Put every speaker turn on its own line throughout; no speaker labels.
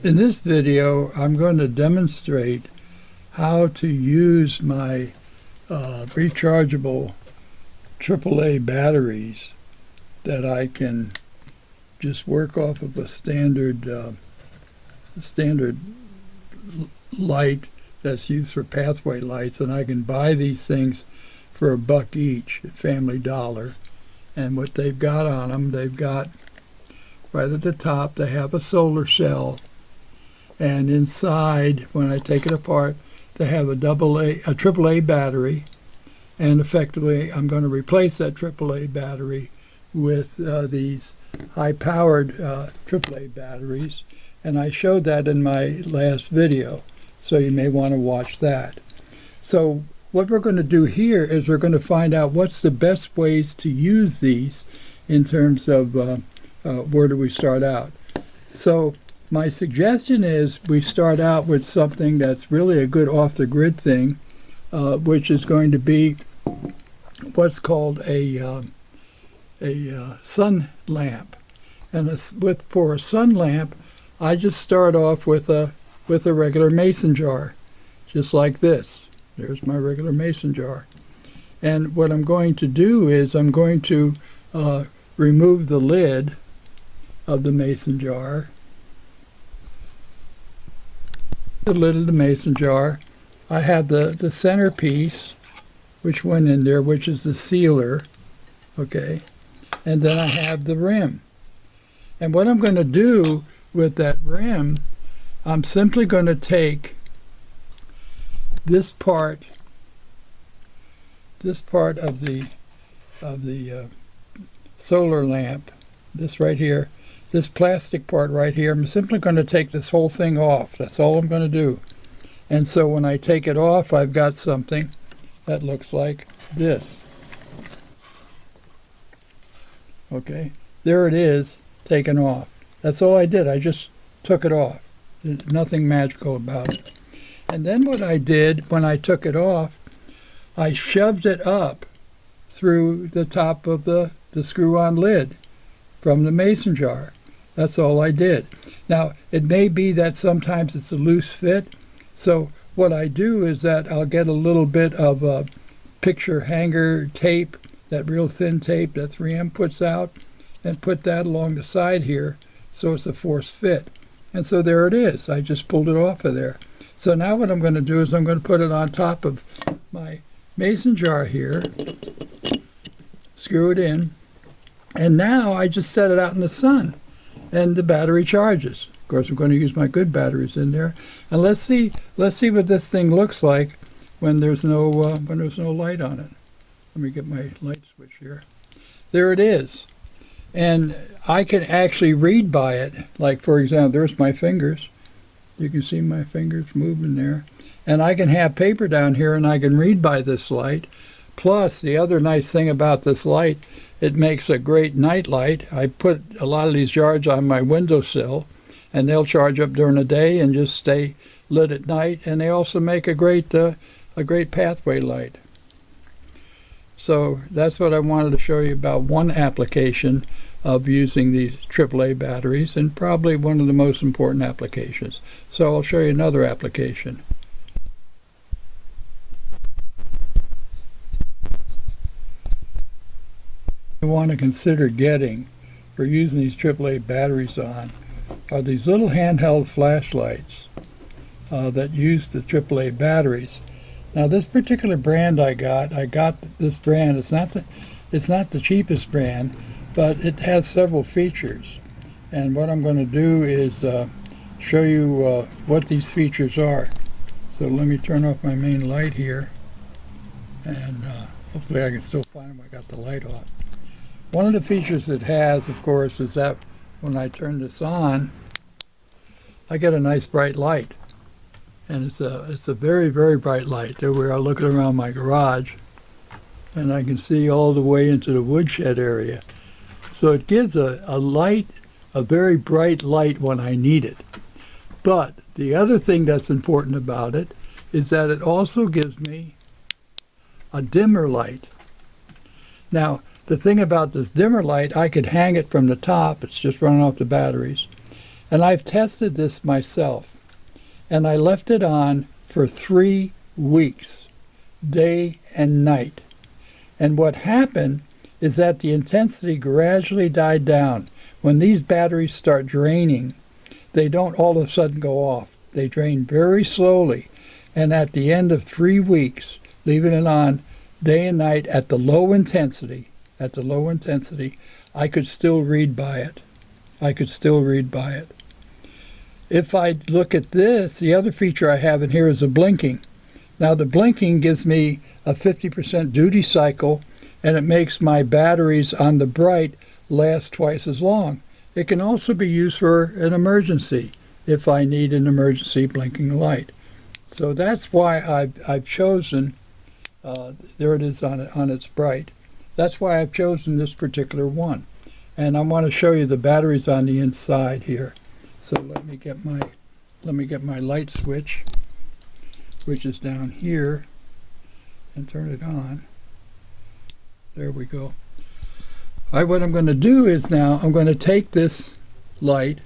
In this video, I'm going to demonstrate how to use my rechargeable AAA batteries that I can just work off of a standard light that's used for pathway lights, and I can buy these things for $1 each at Family Dollar. And what they've got on them, they've got right at the top, they have a solar cell. And inside, when I take it apart, they have a AAA battery, and effectively I'm going to replace that AAA battery with these high-powered AAA batteries, and I showed that in my last video, so you may want to watch that. So what we're going to do here is we're going to find out what's the best ways to use these in terms of where do we start out. So my suggestion is we start out with something that's really a good off-the-grid thing, which is going to be what's called a sun lamp. And for a sun lamp, I just start off with a regular mason jar, just like this. There's my regular mason jar. And what I'm going to do is I'm going to remove the lid of the mason jar. The lid of the mason jar. I have the centerpiece, which went in there, which is the sealer, okay? And then I have the rim. And what I'm going to do with that rim, I'm simply going to take this part of the solar lamp, this right here, this plastic part right here, I'm simply going to take this whole thing off. That's all I'm going to do. And so when I take it off, I've got something that looks like this. Okay, there it is, taken off. That's all I did. I just took it off. There's nothing magical about it. And then what I did when I took it off, I shoved it up through the top of the screw-on lid from the mason jar. That's all I did. Now, it may be that sometimes it's a loose fit, so what I do is that I'll get a little bit of a picture hanger tape, that real thin tape that 3M puts out, and put that along the side here so it's a force fit. And so there it is. I just pulled it off of there. So now what I'm going to do is I'm going to put it on top of my mason jar here, screw it in, and now I just set it out in the sun, and the battery charges. Of course, I'm going to use my good batteries in there, and let's see what this thing looks like when there's no light on it. Let me get my light switch here. There it is, and I can actually read by it. Like, for example, there's my fingers. You can see my fingers moving there, and I can have paper down here, and I can read by this light. Plus, the other nice thing about this light, it makes a great night light. I put a lot of these jars on my windowsill, and they'll charge up during the day and just stay lit at night. And they also make a great pathway light. So that's what I wanted to show you about one application of using these AAA batteries, and probably one of the most important applications. So I'll show you another application. You want to consider getting for using these AAA batteries on are these little handheld flashlights that use the AAA batteries. Now this particular brand I got this brand. It's not the cheapest brand, but it has several features. And what I'm going to do is show you what these features are. So let me turn off my main light here, and hopefully I can still find them. I got the light off. One of the features it has, of course, is that when I turn this on, I get a nice bright light. And it's a very, very bright light. There we are looking around my garage, and I can see all the way into the woodshed area. So it gives a light, a very bright light when I need it. But the other thing that's important about it is that it also gives me a dimmer light. Now, the thing about this dimmer light, I could hang it from the top. It's just running off the batteries. And I've tested this myself. And I left it on for 3 weeks, day and night. And what happened is that the intensity gradually died down. When these batteries start draining, they don't all of a sudden go off. They drain very slowly. And at the end of 3 weeks, leaving it on day and night at the low intensity, I could still read by it. If I look at this, the other feature I have in here is a blinking. Now the blinking gives me a 50% duty cycle, and it makes my batteries on the bright last twice as long. It can also be used for an emergency if I need an emergency blinking light. So that's why I've chosen, there it is on its bright. That's why I've chosen this particular one. And I want to show you the batteries on the inside here. So let me get my light switch, which is down here, and turn it on. There we go. All right, what I'm going to do is now I'm going to take this light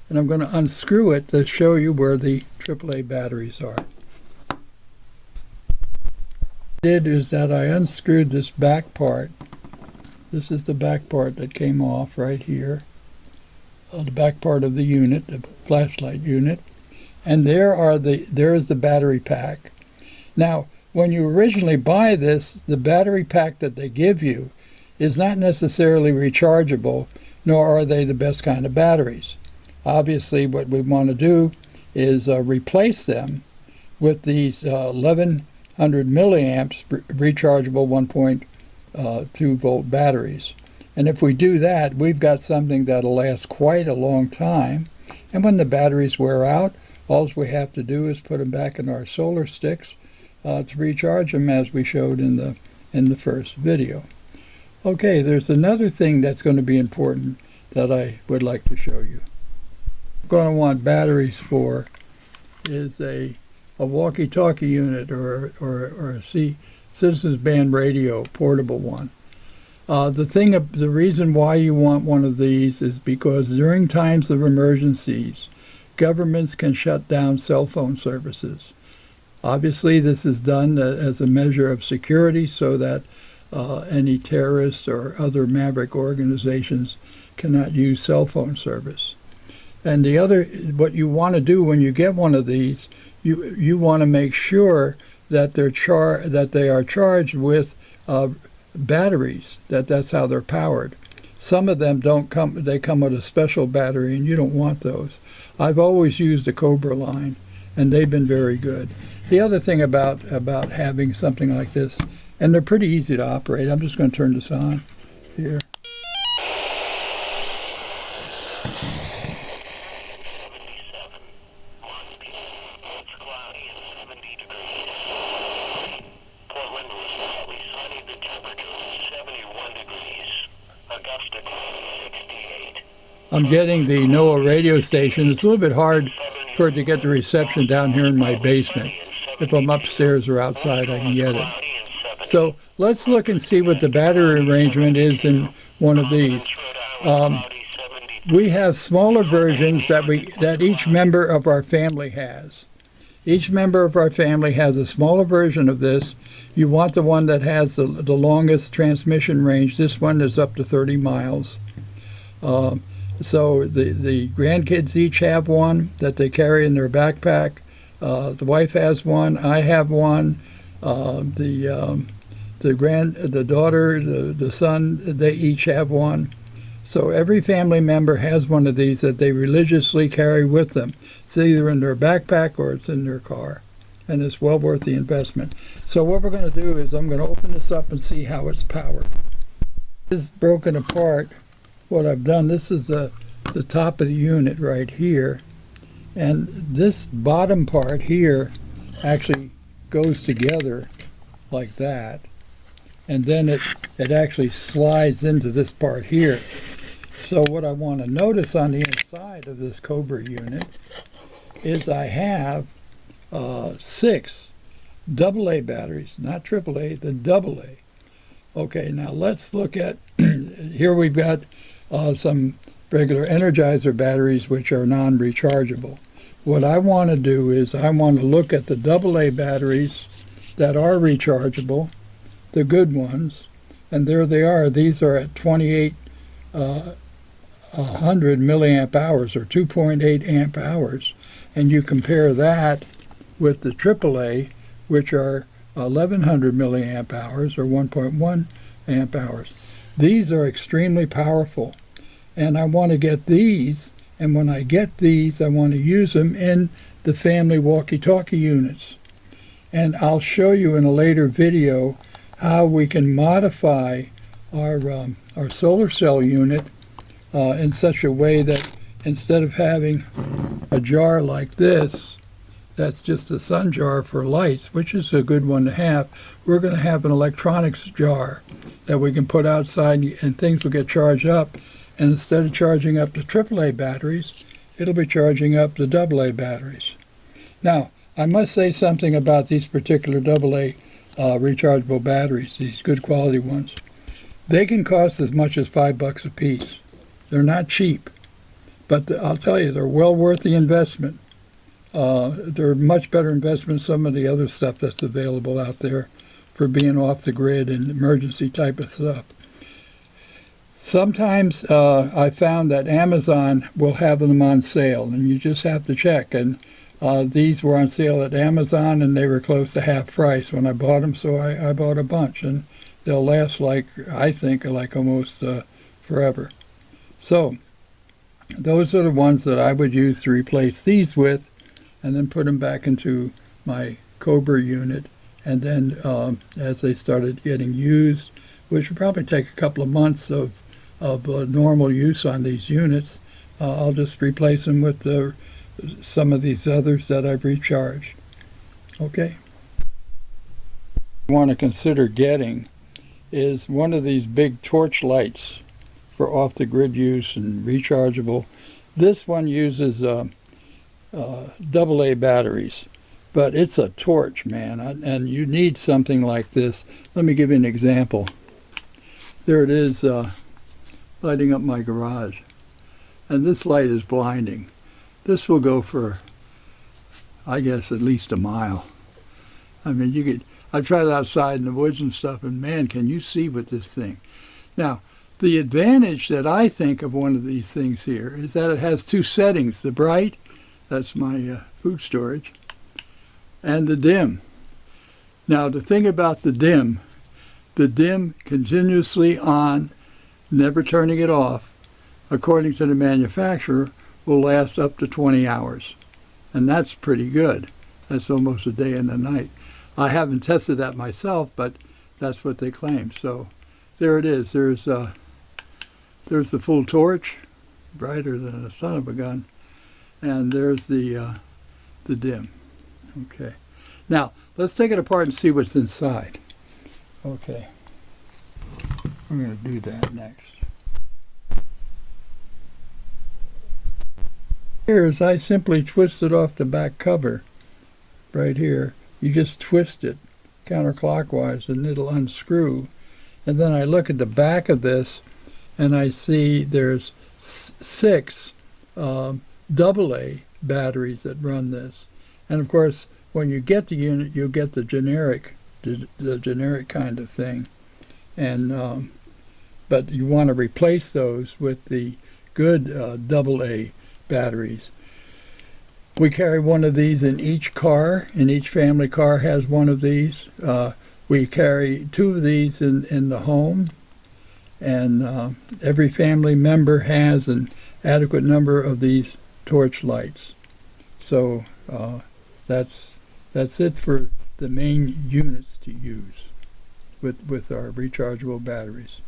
and I'm going to unscrew it to show you where the AAA batteries are. What I did is that I unscrewed this back part. This is the back part that came off right here. The back part of the unit, the flashlight unit. And there is the battery pack. Now, when you originally buy this, the battery pack that they give you is not necessarily rechargeable, nor are they the best kind of batteries. Obviously, what we want to do is replace them with these 1100 milliamps rechargeable 1.2 volt batteries. And if we do that, we've got something that'll last quite a long time. And when the batteries wear out, all we have to do is put them back in our solar sticks to recharge them, as we showed in the first video. Okay, there's another thing that's going to be important that I would like to show you. What you're going to want batteries for is a walkie-talkie unit or a Citizens Band radio, portable one. The reason why you want one of these is because during times of emergencies, governments can shut down cell phone services. Obviously, this is done as a measure of security so that any terrorists or other maverick organizations cannot use cell phone service. And what you want to do when you get one of these, you want to make sure that they are charged with batteries, that's how they're powered. Some of them they come with a special battery, and you don't want those. I've always used the Cobra line, and they've been very good. The other thing about having something like this, and they're pretty easy to operate. I'm just going to turn this on here. I'm getting the NOAA radio station. It's a little bit hard for it to get the reception down here in my basement. If I'm upstairs or outside, I can get it. So let's look and see what the battery arrangement is in one of these. We have smaller versions that each member of our family has. Each member of our family has a smaller version of this. You want the one that has the longest transmission range. This one is up to 30 miles. So the grandkids each have one that they carry in their backpack. The wife has one. I have one. The daughter, the son, they each have one. So every family member has one of these that they religiously carry with them. It's either in their backpack or it's in their car, and it's well worth the investment. So what we're going to do is I'm going to open this up and see how it's powered. This is broken apart. What I've done, this is the top of the unit right here, and this bottom part here actually goes together like that, and then it actually slides into this part here. So what I want to notice on the inside of this Cobra unit is I have 6 AA batteries, not AAA, the AA. Okay, now let's look at, here we've got some regular Energizer batteries, which are non-rechargeable. What I want to do is I want to look at the AA batteries that are rechargeable, the good ones, and there they are. These are at 2,800 milliamp hours or 2.8 amp hours, and you compare that with the AAA, which are 1,100 milliamp hours or 1.1 amp hours. These are extremely powerful, and I want to get these. And when I get these, I want to use them in the family walkie-talkie units. And I'll show you in a later video how we can modify our solar cell unit in such a way that instead of having a jar like this, that's just a sun jar for lights, which is a good one to have, we're going to have an electronics jar that we can put outside and things will get charged up. And instead of charging up the AAA batteries, it'll be charging up the AA batteries. Now, I must say something about these particular AA rechargeable batteries, these good quality ones. They can cost as much as $5 a piece. They're not cheap, but I'll tell you, they're well worth the investment. They're a much better investment than some of the other stuff that's available out there for being off the grid and emergency type of stuff. Sometimes I found that Amazon will have them on sale, and you just have to check. And these were on sale at Amazon, and they were close to half price when I bought them, so I bought a bunch. And they'll last, I think, almost forever. So those are the ones that I would use to replace these with, and then put them back into my Cobra unit. And then as they started getting used, which would probably take a couple of months of normal use on these units, I'll just replace them with some of these others that I've recharged. Okay. What you want to consider getting is one of these big torch lights for off-the-grid use and rechargeable. This one uses AA batteries, but it's a torch, man, and you need something like this. Let me give you an example. There it is, lighting up my garage, and this light is blinding. This will go for, I guess, at least a mile. I mean, I tried it outside in the woods and stuff, and man, can you see with this thing. Now, the advantage that I think of one of these things here is that it has two settings: the bright, that's my food storage, and the dim. Now, the thing about the dim continuously on, never turning it off, according to the manufacturer, will last up to 20 hours. And that's pretty good. That's almost a day and a night. I haven't tested that myself, but that's what they claim. So there it is. There's the full torch, brighter than a son of a gun. And there's the dim. Okay. Now, let's take it apart and see what's inside. Okay. We're going to do that next. Here is I simply twisted off the back cover right here. You just twist it counterclockwise and it'll unscrew. And then I look at the back of this and I see there's 6 AA batteries that run this. And of course, when you get the unit, you'll get the generic kind of thing. And but you want to replace those with the good AA batteries. We carry one of these in each car, and each family car has one of these. We carry 2 of these in the home, and every family member has an adequate number of these torch lights. So that's it for the main units to use with our rechargeable batteries.